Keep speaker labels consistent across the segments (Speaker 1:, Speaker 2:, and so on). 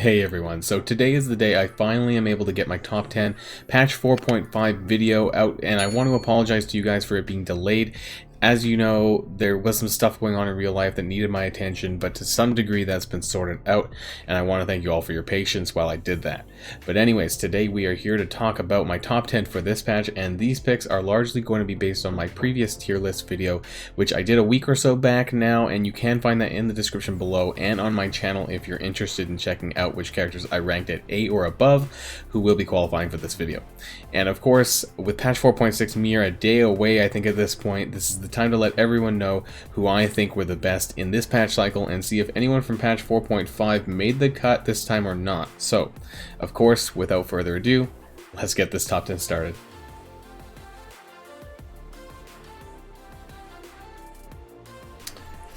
Speaker 1: Hey everyone, so today is the day I finally am able to get my top 10 patch 4.5 video out, and I want to apologize to you guys for it being delayed. As you know, there was some stuff going on in real life that needed my attention, but to some degree that's been sorted out, and I want to thank you all for your patience while I did that. But anyways, today we are here to talk about my top 10 for this patch, and these picks are largely going to be based on my previous tier list video, which I did a week or so back now, and you can find that in the description below and on my channel if you're interested in checking out which characters I ranked at A or above who will be qualifying for this video. And of course, with patch 4.6 mere a day away, I think at this point, this is the time to let everyone know who I think were the best in this patch cycle and see if anyone from patch 4.5 made the cut this time or not. So, of course, without further ado, let's get this top 10 started.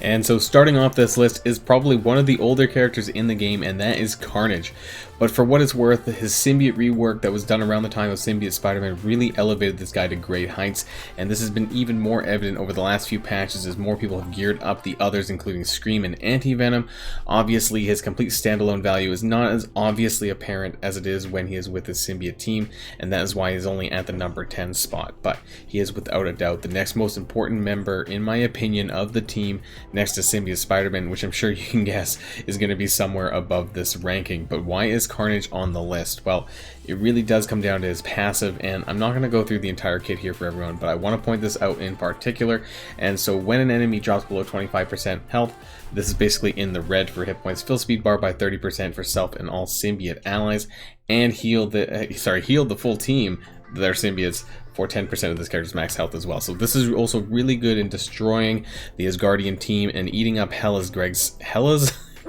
Speaker 1: And so starting off this list is probably one of the older characters in the game, and that is Carnage. But for what it's worth, his symbiote rework that was done around the time of Symbiote Spider-Man really elevated this guy to great heights, and this has been even more evident over the last few patches as more people have geared up the others, including Scream and Anti-Venom. Obviously, his complete standalone value is not as obviously apparent as it is when he is with his symbiote team, and that is why he's only at the number 10 spot. But he is without a doubt the next most important member, in my opinion, of the team, next to Symbiote Spider-Man, which I'm sure you can guess is going to be somewhere above this ranking. But why is Carnage on the list? Well, it really does come down to his passive, and I'm not going to go through the entire kit here for everyone, but I want to point this out in particular. And so when an enemy drops below 25% health, this is basically in the red for hit points, fill speed bar by 30% for self and all symbiote allies, and heal the full team, their symbiotes, for 10% of this character's max health as well. So this is also really good in destroying the Asgardian team and eating up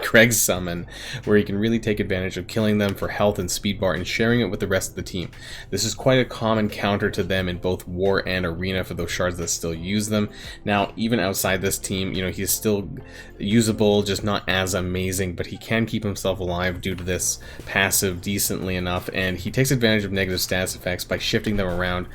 Speaker 1: Greg's summon, where he can really take advantage of killing them for health and speed bar and sharing it with the rest of the team. This is quite a common counter to them in both war and arena for those shards that still use them. Now, even outside this team, you know, he's still usable, just not as amazing, but he can keep himself alive due to this passive decently enough, and he takes advantage of negative status effects by shifting them around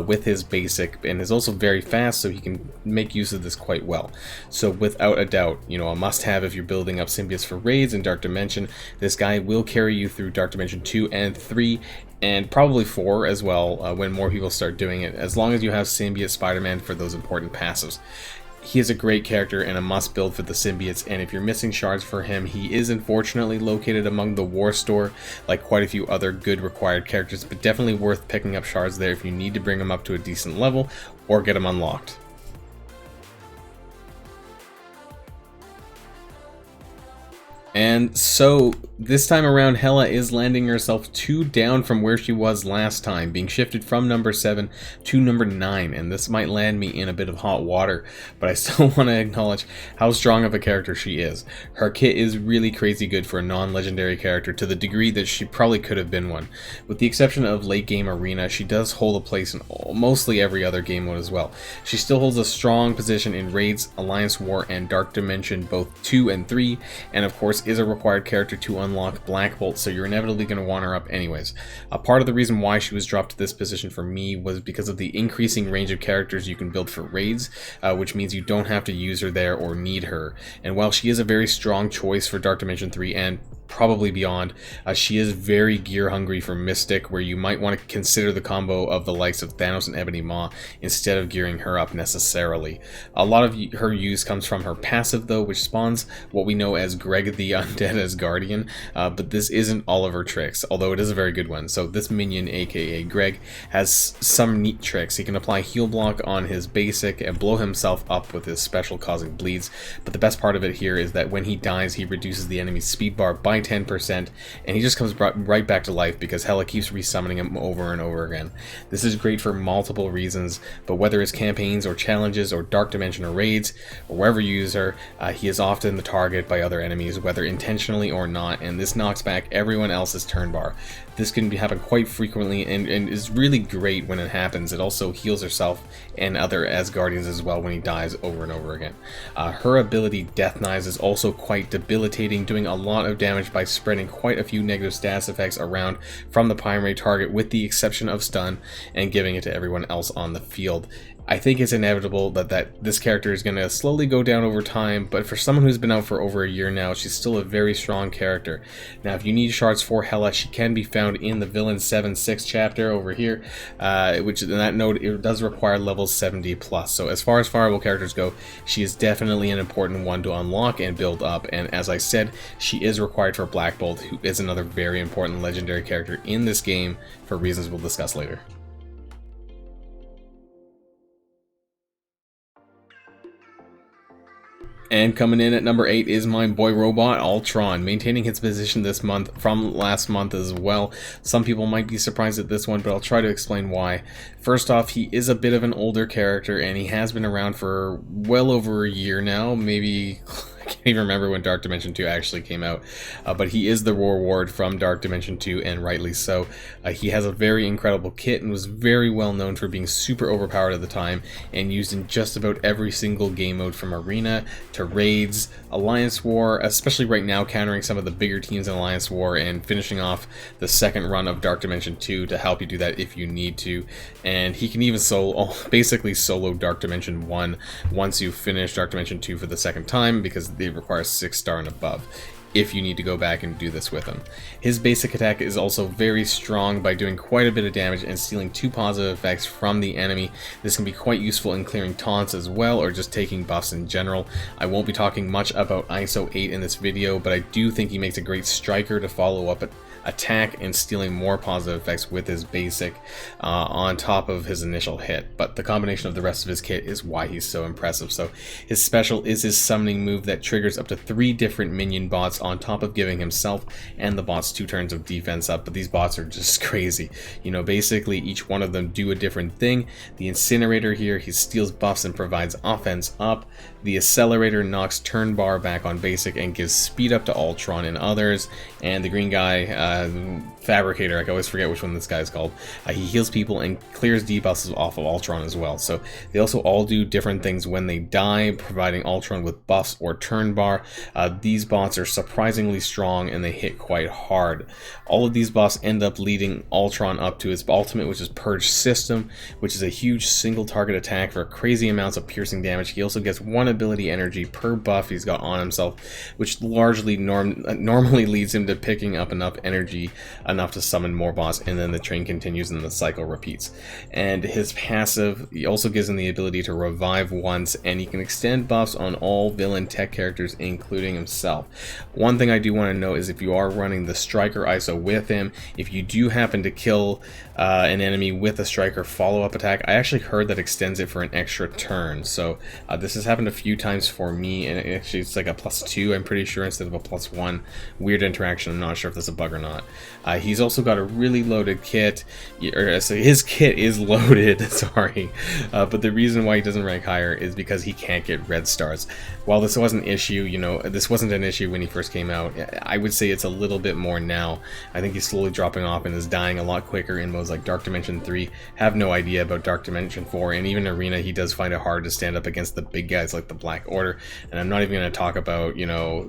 Speaker 1: with his basic, and is also very fast, so he can make use of this quite well. So without a doubt, you know, a must-have if you're building up symbiotes for raids in Dark Dimension. This guy will carry you through Dark Dimension 2 and 3, and probably 4 as well when more people start doing it, as long as you have Symbiote Spider-Man for those important passives. He is a great character and a must build for the symbiotes, and if you're missing shards for him, he is unfortunately located among the War Store, like quite a few other good required characters, but definitely worth picking up shards there if you need to bring him up to a decent level or get him unlocked. And so this time around, Hela is landing herself 2 down from where she was last time, being shifted from number 7 to number 9, and this might land me in a bit of hot water, but I still want to acknowledge how strong of a character she is. Her kit is really crazy good for a non-legendary character, to the degree that she probably could have been one. With the exception of late game arena, she does hold a place in mostly every other game mode as well. She still holds a strong position in raids, Alliance War, and Dark Dimension, both 2 and 3, and of course is a required character to unlock Black Bolt, so you're inevitably going to want her up anyways. A part of the reason why she was dropped to this position for me was because of the increasing range of characters you can build for raids, which means you don't have to use her there or need her. And while she is a very strong choice for Dark Dimension 3 and probably beyond, she is very gear hungry for Mystic, where you might want to consider the combo of the likes of Thanos and Ebony Maw instead of gearing her up necessarily. A lot of her use comes from her passive though, which spawns what we know as Greg the Undead Asgardian, but this isn't all of her tricks, although it is a very good one. So this minion, aka Greg, has some neat tricks. He can apply heal block on his basic and blow himself up with his special causing bleeds, but the best part of it here is that when he dies, he reduces the enemy's speed bar by 10%, and he just comes right back to life because Hela keeps resummoning him over and over again. This is great for multiple reasons, but whether it's campaigns or challenges or Dark Dimension or raids, or wherever you use her, he is often the target by other enemies, whether intentionally or not, and this knocks back everyone else's turn bar. This can happen quite frequently and is really great when it happens. It also heals herself and other Asgardians as well when he dies over and over again. Her ability Death Knives is also quite debilitating, doing a lot of damage by spreading quite a few negative status effects around from the primary target with the exception of stun, and giving it to everyone else on the field. I think it's inevitable that this character is going to slowly go down over time, but for someone who's been out for over a year now, she's still a very strong character. Now, if you need shards for Hela, she can be found in the Villain 7-6 chapter over here, which in that note, it does require level 70 plus. So as far as fireable characters go, she is definitely an important one to unlock and build up, and as I said, she is required for Black Bolt, who is another very important legendary character in this game for reasons we'll discuss later. And coming in at number 8 is my boy robot, Ultron, maintaining his position this month from last month as well. Some people might be surprised at this one, but I'll try to explain why. First off, he is a bit of an older character, and he has been around for well over a year now, maybe... I can't even remember when Dark Dimension 2 actually came out, but he is the War Ward from Dark Dimension 2, and rightly so. He has a very incredible kit and was very well known for being super overpowered at the time and used in just about every single game mode from Arena to Raids, Alliance War, especially right now countering some of the bigger teams in Alliance War and finishing off the second run of Dark Dimension 2 to help you do that if you need to. And he can even basically solo Dark Dimension 1 once you finish Dark Dimension 2 for the second time, because they require 6-star and above if you need to go back and do this with him. His basic attack is also very strong by doing quite a bit of damage and stealing 2 positive effects from the enemy. This can be quite useful in clearing taunts as well, or just taking buffs in general. I won't be talking much about ISO 8 in this video, but I do think he makes a great striker to follow up attack and stealing more positive effects with his basic on top of his initial hit. But the combination of the rest of his kit is why he's so impressive. So his special is his summoning move that triggers up to 3 different minion bots on top of giving himself and the bots 2 turns of defense up. But these bots are just crazy. You know, basically each one of them do a different thing. The Incinerator here, he steals buffs and provides offense up. The Accelerator knocks turn bar back on basic and gives speed up to Ultron and others. And the green guy, Fabricator, I always forget which one this guy is called, he heals people and clears debuffs off of Ultron as well. So they also all do different things when they die, providing Ultron with buffs or turn bar. These bots are surprisingly strong and they hit quite hard. All of these buffs end up leading Ultron up to his ultimate, which is Purge System, which is a huge single target attack for crazy amounts of piercing damage. He also gets 1 ability energy per buff he's got on himself, which largely normally leads him to picking up enough energy enough to summon more boss, and then the train continues and the cycle repeats. And his passive, he also gives him the ability to revive once, and he can extend buffs on all villain tech characters, including himself. One thing I do want to note is if you are running the Striker ISO with him, if you do happen to kill an enemy with a Striker follow-up attack, I actually heard that extends it for an extra turn. So this has happened a few times for me, and actually it's like a +2, I'm pretty sure, instead of a +1. Weird interaction, I'm not sure if that's a bug or not. He's also got a really loaded kit, so his kit is loaded, sorry, but the reason why he doesn't rank higher is because he can't get red stars. While this was an issue, you know, this wasn't an issue when he first came out, I would say it's a little bit more now. I think he's slowly dropping off and is dying a lot quicker in modes like Dark Dimension 3. Have no idea about Dark Dimension 4, and even Arena, he does find it hard to stand up against the big guys like the Black Order, and I'm not even going to talk about, you know,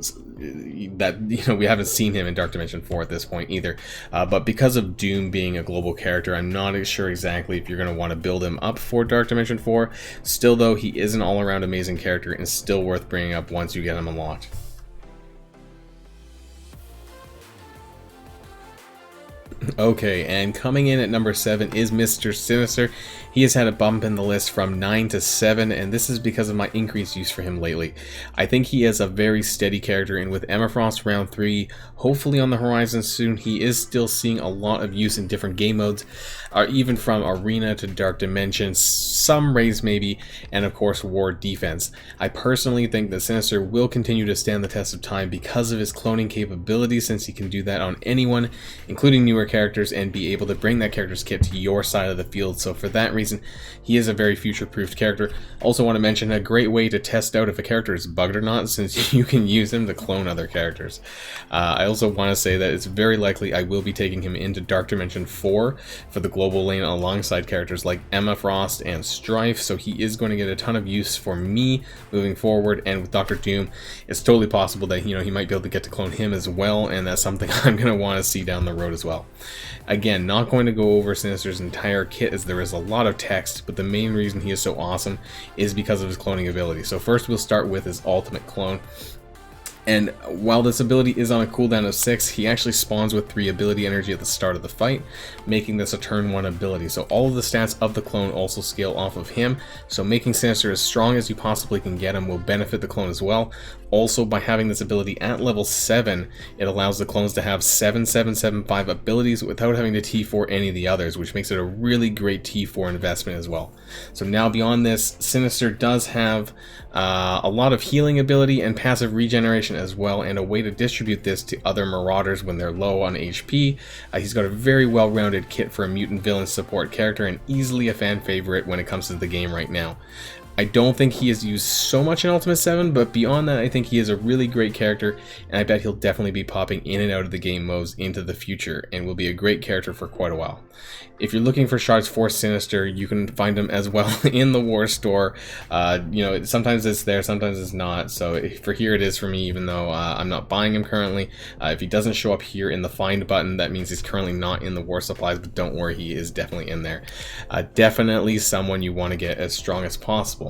Speaker 1: that, you know, we haven't seen him in Dark Dimension 4 at this point either. But because of Doom being a global character, I'm not sure exactly if you're going to want to build him up for Dark Dimension 4. Still though, he is an all-around amazing character and still worth bringing up once you get him unlocked. Okay, and coming in at number 7 is Mr. Sinister. He has had a bump in the list from 9 to 7, and this is because of my increased use for him lately. I think he is a very steady character, and with Emma Frost round 3 hopefully on the horizon soon, he is still seeing a lot of use in different game modes, even from Arena to Dark Dimension, some raids maybe, and of course War Defense. I personally think that Sinister will continue to stand the test of time because of his cloning capabilities, since he can do that on anyone, including newer characters, and be able to bring that character's kit to your side of the field. So for that reason, he is a very future-proofed character. Also want to mention a great way to test out if a character is bugged or not, since you can use him to clone other characters. I also want to say that it's very likely I will be taking him into Dark Dimension 4 for the global lane alongside characters like Emma Frost and Strife, so he is going to get a ton of use for me moving forward. And with Dr. Doom, it's totally possible that, you know, he might be able to get to clone him as well, and that's something I'm going to want to see down the road as well. Again, not going to go over Sinister's entire kit as there is a lot of text, but the main reason he is so awesome is because of his cloning ability. So first we'll start with his ultimate clone. And while this ability is on a cooldown of 6, he actually spawns with 3 ability energy at the start of the fight, making this a turn 1 ability. So all of the stats of the clone also scale off of him, so making Sinister as strong as you possibly can get him will benefit the clone as well. Also, by having this ability at level 7, it allows the clones to have 7/7/7/5 abilities without having to T4 any of the others, which makes it a really great T4 investment as well. So now beyond this, Sinister does have a lot of healing ability and passive regeneration as well, and a way to distribute this to other Marauders when they're low on HP. He's got a very well-rounded kit for a mutant villain support character and easily a fan favorite when it comes to the game right now. I don't think he is used so much in Ultimate 7, but beyond that I think he is a really great character, and I bet he'll definitely be popping in and out of the game modes into the future and will be a great character for quite a while. If you're looking for shards for Sinister, you can find them as well in the War Store. You know, sometimes it's there, sometimes it's not, so for here it is for me, even though I'm not buying him currently. If he doesn't show up here in the find button, that means he's currently not in the war supplies, but don't worry, he is definitely in there. Definitely someone you want to get as strong as possible.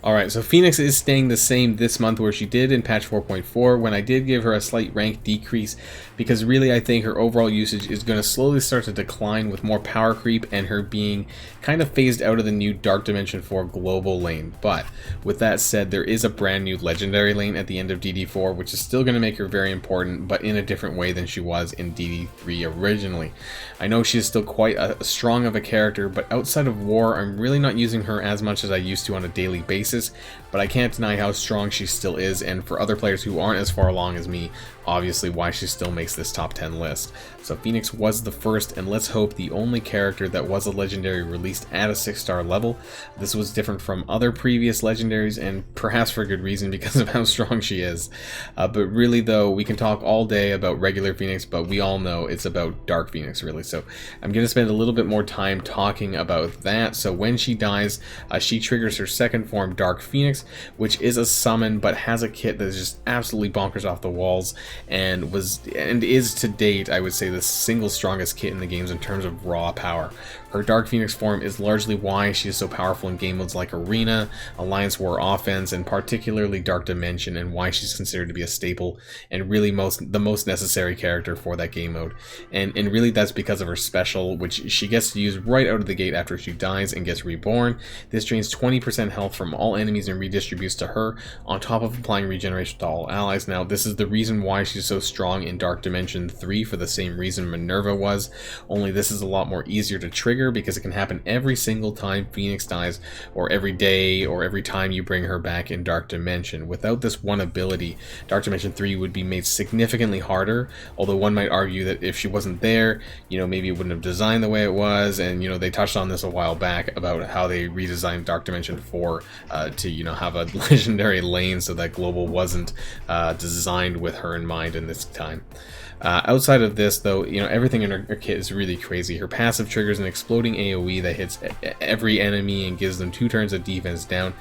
Speaker 1: Alright, so Phoenix is staying the same this month where she did in patch 4.4 when I did give her a slight rank decrease, because really I think her overall usage is going to slowly start to decline with more power creep and her being kind of phased out of the new Dark Dimension 4 global lane. But with that said, there is a brand new legendary lane at the end of DD4 which is still going to make her very important, but in a different way than she was in DD3 originally. I know she is still quite strong of a character, but outside of war I'm really not using her as much as I used to on a daily basis. But I can't deny how strong she still is, and for other players who aren't as far along as me, obviously why she still makes this top 10 list. So Phoenix was the first, and let's hope the only character that was a legendary released at a 6-star level. This was different from other previous legendaries, and perhaps for good reason because of how strong she is. But really though, we can talk all day about regular Phoenix, but we all know it's about Dark Phoenix really. So I'm going to spend a little bit more time talking about that. So when she dies, she triggers her second form, Dark Phoenix, which is a summon but has a kit that is just absolutely bonkers off the walls, and is to date, I would say, the single strongest kit in the games in terms of raw power. Her Dark Phoenix form is largely why she is so powerful in game modes like Arena, Alliance War Offense, and particularly Dark Dimension, and why she's considered to be a staple and really the most necessary character for that game mode. And really that's because of her special, which she gets to use right out of the gate after she dies and gets reborn. This drains 20% health from all enemies and redistributes to her, on top of applying regeneration to all allies. Now, this is the reason why she's so strong in Dark Dimension 3, for the same reason Minerva was, only this is a lot more easier to trigger because it can happen every single time Phoenix dies, or every day, or every time you bring her back in Dark Dimension. Without this one ability, Dark Dimension 3 would be made significantly harder, although one might argue that if she wasn't there, you know, maybe it wouldn't have designed the way it was, and you know, they touched on this a while back about how they redesigned Dark Dimension 4 to, you know, have a legendary lane so that global wasn't designed with her in mind in this time. Outside of this though, you know, everything in her kit is really crazy. Her passive triggers an exploding AoE that hits every enemy and gives them 2 turns of defense down.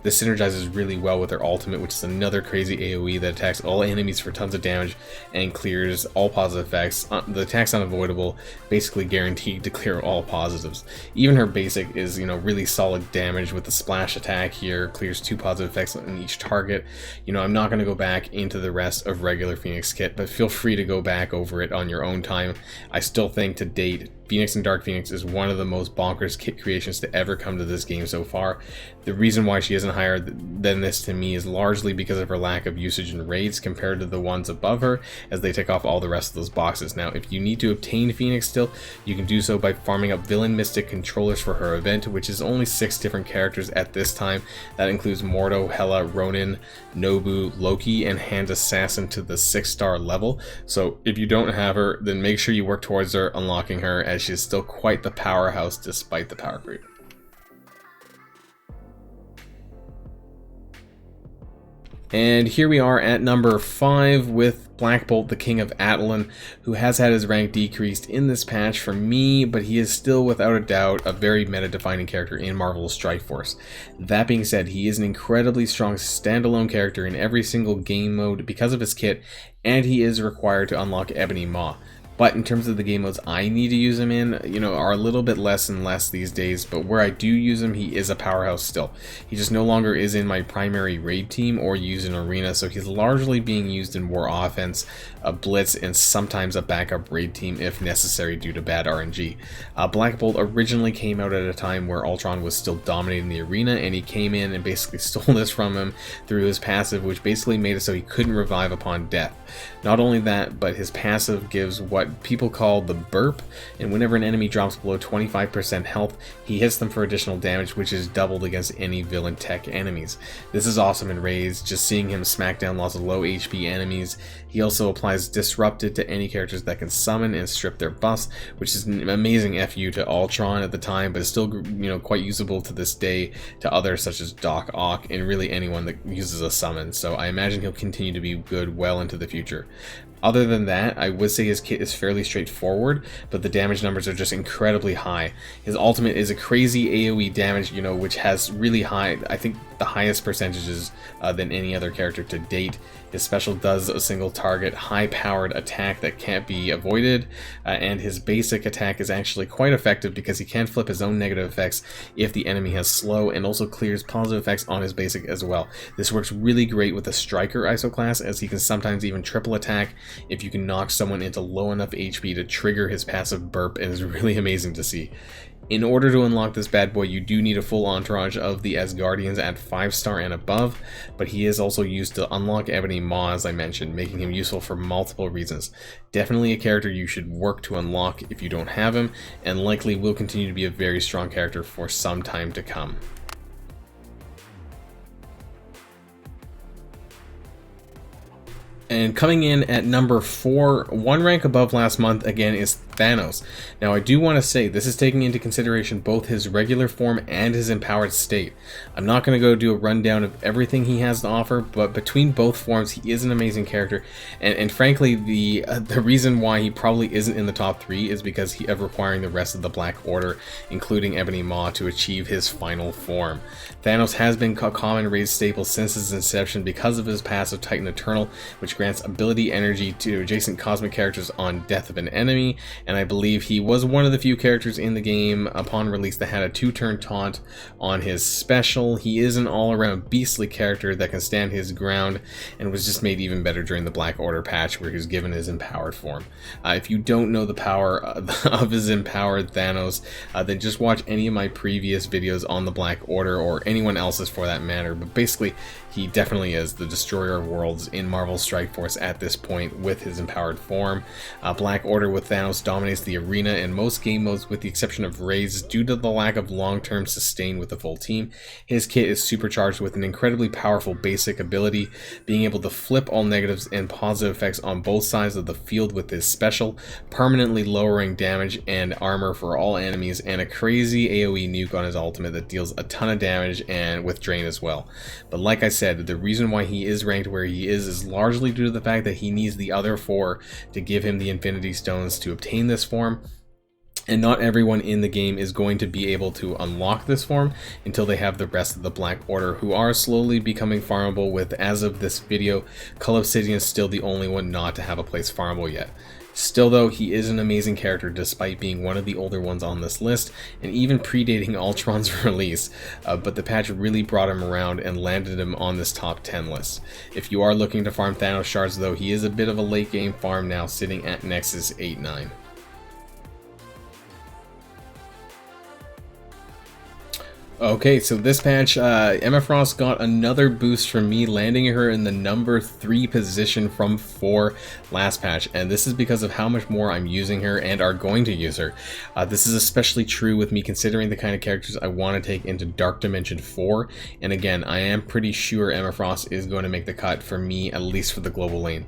Speaker 1: This synergizes really well with her ultimate, which is another crazy AoE that attacks all enemies for tons of damage and clears all positive effects. The attack's unavoidable, basically guaranteed to clear all positives. Even her basic is, you know, really solid damage with the splash attack here, clears 2 positive effects on each target. You know, I'm not going to go back into the rest of regular Phoenix kit, but feel free to go back over it on your own time. I still think to date, Phoenix and Dark Phoenix is one of the most bonkers kit creations to ever come to this game so far. The reason why she isn't higher than this to me is largely because of her lack of usage in raids compared to the ones above her, as they tick off all the rest of those boxes. Now, if you need to obtain Phoenix still, you can do so by farming up Villain Mystic controllers for her event, which is only 6 different characters at this time. That includes Mordo, Hela, Ronin, Nobu, Loki, and Hand Assassin to the 6-star level. So if you don't have her, then make sure you work towards her, unlocking her, as she is still quite the powerhouse despite the power creep. And here we are at number 5 with Black Bolt, the King of Attilan, who has had his rank decreased in this patch for me, but he is still without a doubt a very meta-defining character in Marvel's Strike Force. That being said, he is an incredibly strong standalone character in every single game mode because of his kit, and he is required to unlock Ebony Maw. But in terms of the game modes I need to use him in, are a little bit less and less these days, but where I do use him, he is a powerhouse still. He just no longer is in my primary raid team or used in arena, so he's largely being used in war offense, a blitz, and sometimes a backup raid team if necessary due to bad RNG. Black Bolt originally came out at a time where Ultron was still dominating the arena, and he came in and basically stole this from him through his passive, which basically made it so he couldn't revive upon death. Not only that, but his passive gives what people call the burp, and whenever an enemy drops below 25% health, he hits them for additional damage, which is doubled against any villain tech enemies. This is awesome in raids, just seeing him smack down lots of low HP enemies. He also applies Disrupted to any characters that can summon and strip their buffs, which is an amazing FU to Ultron at the time, but is still quite usable to this day to others such as Doc Ock and really anyone that uses a summon. So I imagine he'll continue to be good well into the future. Other than that, I would say his kit is fairly straightforward, but the damage numbers are just incredibly high. His ultimate is a crazy AoE damage, which has really high, I think the highest percentages than any other character to date. His special does a single target, high-powered attack that can't be avoided, and his basic attack is actually quite effective because he can flip his own negative effects if the enemy has slow, and also clears positive effects on his basic as well. This works really great with the Striker ISO class, as he can sometimes even triple attack if you can knock someone into low enough HP to trigger his passive burp, and it's really amazing to see. In order to unlock this bad boy, you do need a full entourage of the Asgardians at 5-star and above, but he is also used to unlock Ebony Maw, as I mentioned, making him useful for multiple reasons. Definitely a character you should work to unlock if you don't have him, and likely will continue to be a very strong character for some time to come. And coming in at number 4, one rank above last month again, is Thanos. Now I do want to say this is taking into consideration both his regular form and his empowered state. I'm not going to go do a rundown of everything he has to offer, but between both forms he is an amazing character, and frankly the reason why he probably isn't in the top 3 is because of requiring the rest of the Black Order, including Ebony Maw, to achieve his final form. Thanos has been a common raid staple since his inception because of his passive Titan Eternal, which grants ability energy to adjacent cosmic characters on death of an enemy, and I believe he was one of the few characters in the game upon release that had a 2-turn taunt on his special. He is an all-around beastly character that can stand his ground, and was just made even better during the Black Order patch where he was given his empowered form. If you don't know the power of his empowered Thanos, then just watch any of my previous videos on the Black Order, or anyone else's for that matter, but basically he definitely is the destroyer of worlds in Marvel's Strike Force at this point with his empowered form. Black Order with Thanos dominates the arena in most game modes with the exception of raids due to the lack of long-term sustain with the full team. His kit is supercharged with an incredibly powerful basic ability, being able to flip all negatives and positive effects on both sides of the field with his special, permanently lowering damage and armor for all enemies, and a crazy AoE nuke on his ultimate that deals a ton of damage and with drain as well. But like I said, the reason why he is ranked where he is largely due to the fact that he needs the other 4 to give him the Infinity Stones to obtain this form. And not everyone in the game is going to be able to unlock this form until they have the rest of the Black Order, who are slowly becoming farmable with, as of this video, Cull Obsidian is still the only one not to have a place farmable yet. Still though, he is an amazing character despite being one of the older ones on this list, and even predating Ultron's release, but the patch really brought him around and landed him on this top 10 list. If you are looking to farm Thanos shards though, he is a bit of a late game farm now, sitting at Nexus 8-9. Okay, so this patch, Emma Frost got another boost from me, landing her in the number 3 position from 4 last patch, and this is because of how much more I'm using her and are going to use her. This is especially true with me considering the kind of characters I want to take into Dark Dimension 4, and again, I am pretty sure Emma Frost is going to make the cut for me, at least for the global lane.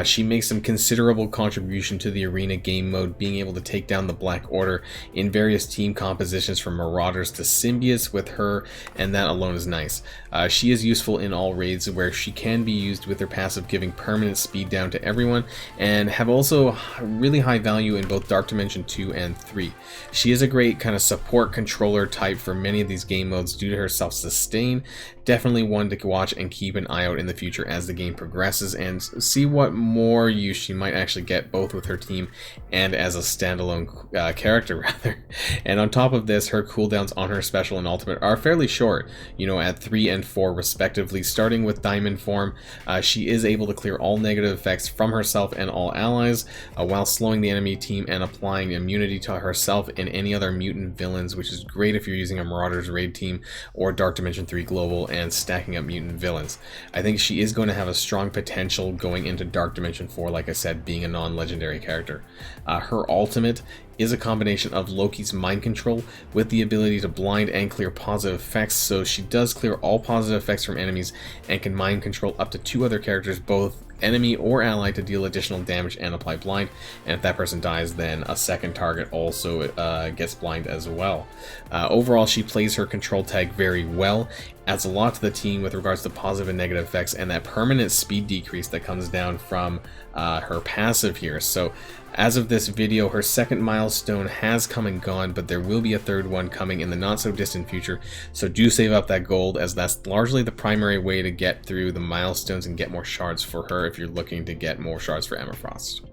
Speaker 1: She makes some considerable contribution to the arena game mode, being able to take down the Black Order in various team compositions from Marauders to Symbiotes, with her, and that alone is nice. She is useful in all raids where she can be used with her passive giving permanent speed down to everyone, and have also really high value in both Dark Dimension 2 and 3. She is a great kind of support controller type for many of these game modes due to her self-sustain. Definitely one to watch and keep an eye out in the future as the game progresses, and see what more use she might actually get both with her team and as a standalone character rather. And on top of this, her cooldowns on her special and ultimate are fairly short, you know, at 3 and 4 respectively. Starting with Diamond form, she is able to clear all negative effects from herself and all allies, while slowing the enemy team and applying immunity to herself and any other mutant villains, which is great if you're using a Marauders raid team or Dark Dimension 3 Global and stacking up mutant villains. I think she is going to have a strong potential going into Dark Dimension 4, like I said, being a non-legendary character. Her ultimate is a combination of Loki's mind control with the ability to blind and clear positive effects, so she does clear all positive effects from enemies and can mind control up to 2 other characters, both enemy or ally, to deal additional damage and apply blind, and if that person dies, then a second target also gets blind as well. Overall, she plays her control tag very well, adds a lot to the team with regards to positive and negative effects, and that permanent speed decrease that comes down from her passive here. So as of this video, her second milestone has come and gone, but there will be a third one coming in the not so distant future, so do save up that gold, as that's largely the primary way to get through the milestones and get more shards for her if you're looking to get more shards for Emma Frost.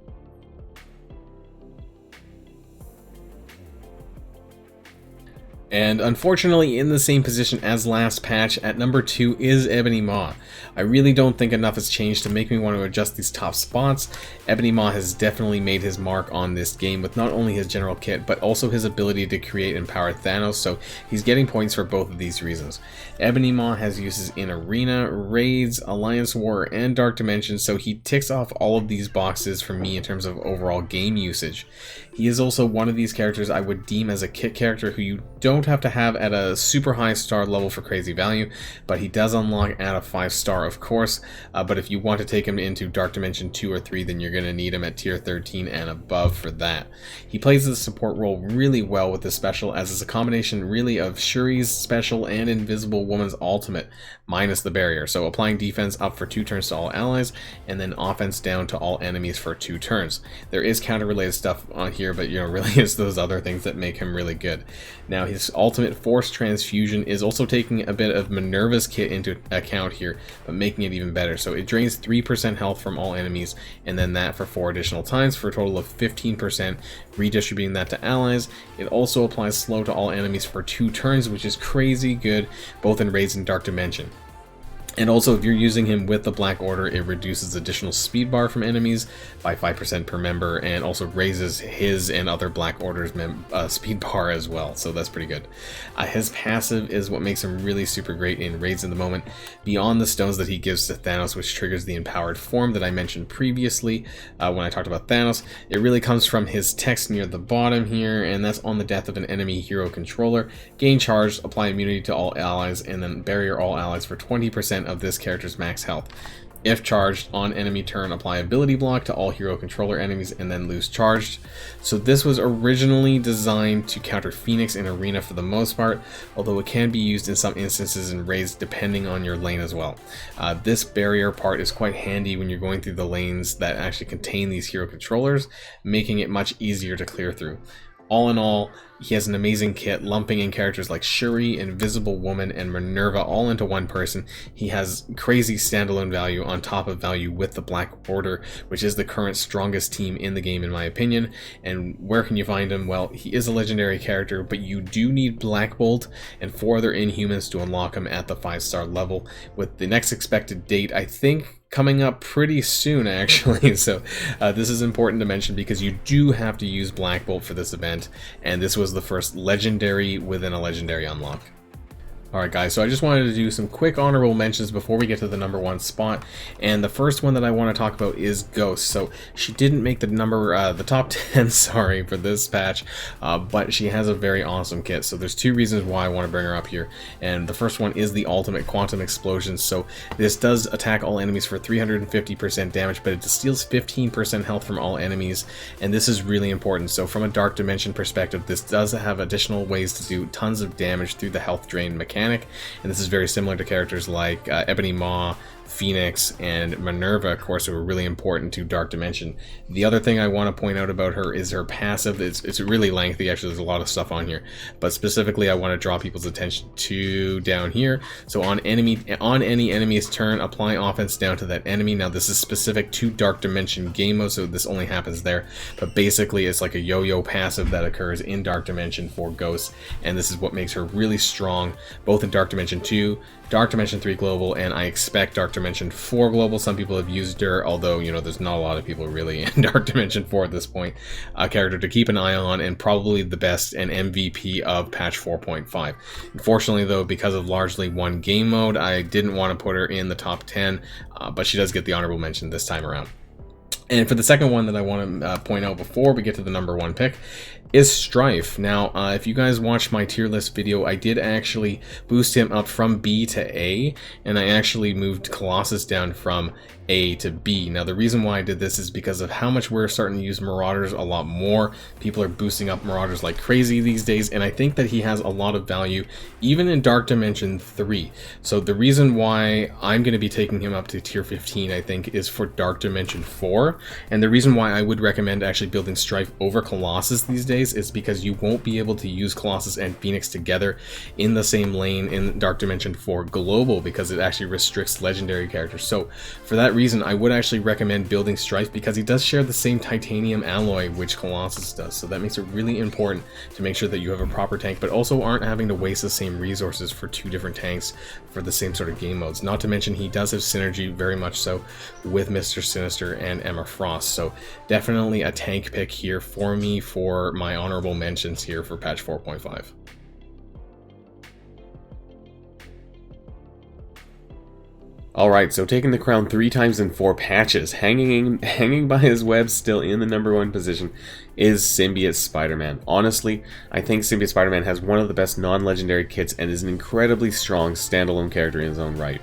Speaker 1: And unfortunately, in the same position as last patch, at number 2 is Ebony Maw. I really don't think enough has changed to make me want to adjust these top spots. Ebony Maw has definitely made his mark on this game with not only his general kit, but also his ability to create and power Thanos, so he's getting points for both of these reasons. Ebony Maw has uses in Arena, Raids, Alliance War, and Dark Dimension, so he ticks off all of these boxes for me in terms of overall game usage. He is also one of these characters I would deem as a kit character who you don't have to have at a super high star level for crazy value, but he does unlock at a 5-star, of course. But if you want to take him into Dark Dimension 2 or 3, then you're going to need him at tier 13 and above for that. He plays the support role really well with the special, as it's a combination really of Shuri's special and Invisible Woman's ultimate, minus the barrier, so applying defense up for 2 turns to all allies, and then offense down to all enemies for 2 turns. There is counter-related stuff on here, but really it's those other things that make him really good. Now, his ultimate Force Transfusion is also taking a bit of Minerva's kit into account here, but making it even better. So it drains 3% health from all enemies, and then that for 4 additional times for a total of 15%, redistributing that to allies. It also applies slow to all enemies for 2 turns, which is crazy good, both in Raids and Dark Dimension. And also, if you're using him with the Black Order, it reduces additional speed bar from enemies by 5% per member, and also raises his and other Black Order's speed bar as well, so that's pretty good. His passive is what makes him really super great in Raids in the moment, beyond the stones that he gives to Thanos, which triggers the empowered form that I mentioned previously when I talked about Thanos. It really comes from his text near the bottom here, and that's on the death of an enemy hero controller. Gain charge, apply immunity to all allies, and then barrier all allies for 20% of this character's max health. If charged, on enemy turn, apply ability block to all hero controller enemies and then lose charged. So this was originally designed to counter Phoenix in Arena for the most part, although it can be used in some instances in Raids depending on your lane as well. This barrier part is quite handy when you're going through the lanes that actually contain these hero controllers, making it much easier to clear through. All in all, he has an amazing kit, lumping in characters like Shuri, Invisible Woman, and Minerva all into one person. He has crazy standalone value on top of value with the Black Order, which is the current strongest team in the game in my opinion. And where can you find him? Well, he is a legendary character, but you do need Black Bolt and 4 other Inhumans to unlock him at the 5-star level, with the next expected date, I think, coming up pretty soon actually. So this is important to mention because you do have to use Black Bolt for this event, and this was the first legendary within a legendary unlock. Alright guys, so I just wanted to do some quick honorable mentions before we get to the number 1 spot, and the first one that I want to talk about is Ghost. So she didn't make the top 10, sorry, for this patch, but she has a very awesome kit. So there's two reasons why I want to bring her up here, and the first one is the ultimate quantum explosion. So this does attack all enemies for 350% damage, but it steals 15% health from all enemies, and this is really important. So from a Dark Dimension perspective, this does have additional ways to do tons of damage through the health drain mechanic. And this is very similar to characters like Ebony Maw, Phoenix, and Minerva, of course, who are really important to Dark Dimension. The other thing I want to point out about her is her passive. It's really lengthy, actually. There's a lot of stuff on here, but specifically I want to draw people's attention to down here. So on any enemy's turn, apply offense down to that enemy. Now this is specific to Dark Dimension game mode, so this only happens there, but basically it's like a yo-yo passive that occurs in Dark Dimension for Ghost, and this is what makes her really strong, both in Dark Dimension 2, Dark Dimension 3 Global, and I expect Dark Dimension 4 Global. Some people have used her, although, you know, there's not a lot of people really in Dark Dimension 4 at this point. A character to keep an eye on, and probably the best and MVP of patch 4.5. Unfortunately, though, because of largely one game mode, I didn't want to put her in the top 10, but she does get the honorable mention this time around. And for the second one that I want to point out before we get to the number 1 pick is Strife. Now, if you guys watched my tier list video, I did actually boost him up from B to A, and I actually moved Colossus down from A to B. Now, the reason why I did this is because of how much we're starting to use Marauders a lot more. People are boosting up Marauders like crazy these days, and I think that he has a lot of value, even in Dark Dimension 3. So the reason why I'm going to be taking him up to tier 15, I think, is for Dark Dimension 4, and the reason why I would recommend actually building Strife over Colossus these days is because you won't be able to use Colossus and Phoenix together in the same lane in Dark Dimension 4 Global, because it actually restricts legendary characters. So for that reason, I would actually recommend building Strife, because he does share the same titanium alloy which Colossus does. So that makes it really important to make sure that you have a proper tank, but also aren't having to waste the same resources for two different tanks for the same sort of game modes. Not to mention he does have synergy, very much so, with Mr. Sinister and Emma Frost. So definitely a tank pick here for me for my honorable mentions here for patch 4.5. Alright, so taking the crown 3 times in 4 patches, hanging by his web still in the number 1 position, is Symbiote Spider-Man. Honestly, I think Symbiote Spider-Man has one of the best non-legendary kits and is an incredibly strong standalone character in his own right.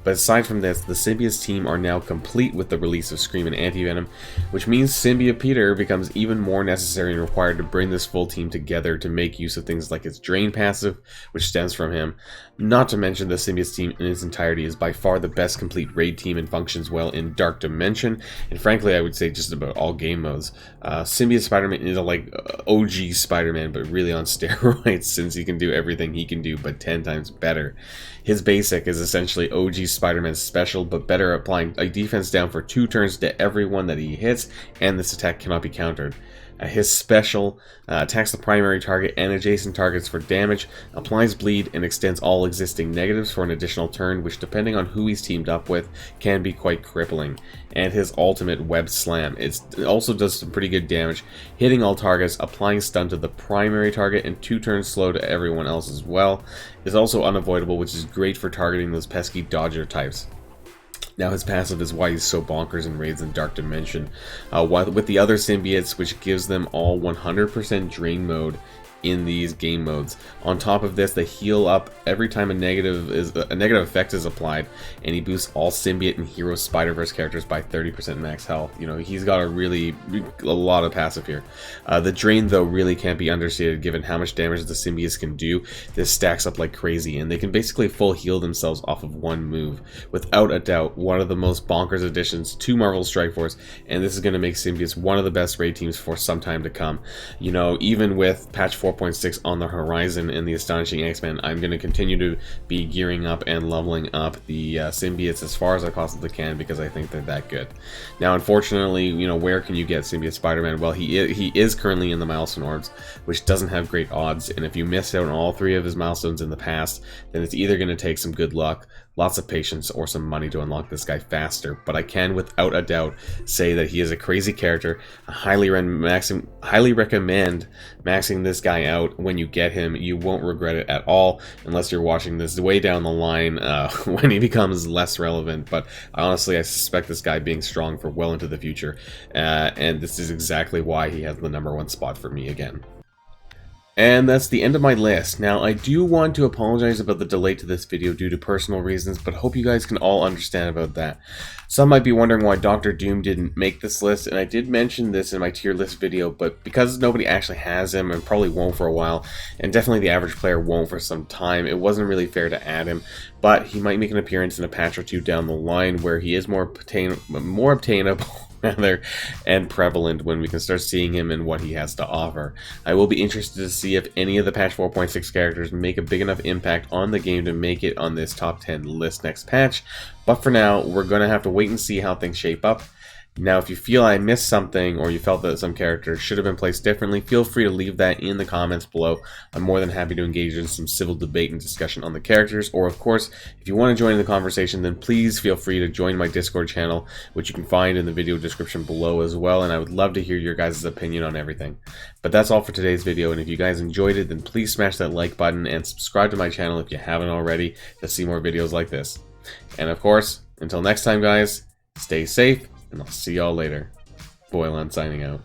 Speaker 1: But aside from this, the Symbiote's team are now complete with the release of Scream and Anti-Venom, which means Symbiote Peter becomes even more necessary and required to bring this full team together to make use of things like its Drain passive, which stems from him. Not to mention the Symbiote's team in its entirety is by far the best complete raid team and functions well in Dark Dimension, and frankly I would say just about all game modes. Symbiote Spider-Man is like OG Spider-Man, but really on steroids, since he can do everything he can do but 10 times better. His basic is essentially OG Spider-Man's special, but better, applying a defense down for 2 turns to everyone that he hits, and this attack cannot be countered. His special attacks the primary target and adjacent targets for damage, applies bleed, and extends all existing negatives for an additional turn, which depending on who he's teamed up with can be quite crippling. And his ultimate web slam, it also does some pretty good damage, hitting all targets, applying stun to the primary target, and 2 turns slow to everyone else as well. Is also unavoidable, which is great for targeting those pesky dodger types. Now his passive is why he's so bonkers in raids in Dark Dimension, with the other symbiotes, which gives them all 100% drain mode in these game modes. On top of this, they heal up every time a negative effect is applied, and he boosts all symbiote and hero Spider-Verse characters by 30% max health. You know, he's got a lot of passive here. The drain, though, really can't be understated given how much damage the symbiotes can do. This stacks up like crazy, and they can basically full heal themselves off of one move. Without a doubt, one of the most bonkers additions to Marvel's Strike Force, and this is going to make symbiotes one of the best raid teams for some time to come. You know, even with patch 4.6 on the horizon and the Astonishing X-Men, I'm going to continue to be gearing up and leveling up the symbiotes as far as I possibly can, because I think they're that good. Now, unfortunately, you know, where can you get Symbiote Spider-Man? Well, he is currently in the milestone orbs, which doesn't have great odds, and if you miss out on all 3 of his milestones in the past, then it's either going to take some good luck lots of patience or some money to unlock this guy faster, but I can without a doubt say that he is a crazy character. I highly recommend maxing this guy out when you get him. You won't regret it at all, unless you're watching this way down the line when he becomes less relevant. But honestly, I suspect this guy being strong for well into the future, and this is exactly why he has the #1 spot for me again. And that's the end of my list. Now, I do want to apologize about the delay to this video due to personal reasons, but hope you guys can all understand about that. Some might be wondering why Dr. Doom didn't make this list, and I did mention this in my tier list video, but because nobody actually has him, and probably won't for a while, and definitely the average player won't for some time, it wasn't really fair to add him. But he might make an appearance in a patch or two down the line where he is more obtainable rather, and prevalent when we can start seeing him and what he has to offer. I will be interested to see if any of the patch 4.6 characters make a big enough impact on the game to make it on this top 10 list next patch, but for now, we're going to have to wait and see how things shape up. Now, if you feel I missed something, or you felt that some characters should have been placed differently, feel free to leave that in the comments below. I'm more than happy to engage in some civil debate and discussion on the characters, or of course, if you want to join the conversation, then please feel free to join my Discord channel, which you can find in the video description below as well, and I would love to hear your guys' opinion on everything. But that's all for today's video, and if you guys enjoyed it, then please smash that like button and subscribe to my channel if you haven't already to see more videos like this. And of course, until next time guys, stay safe, and I'll see y'all later. Boylon signing out.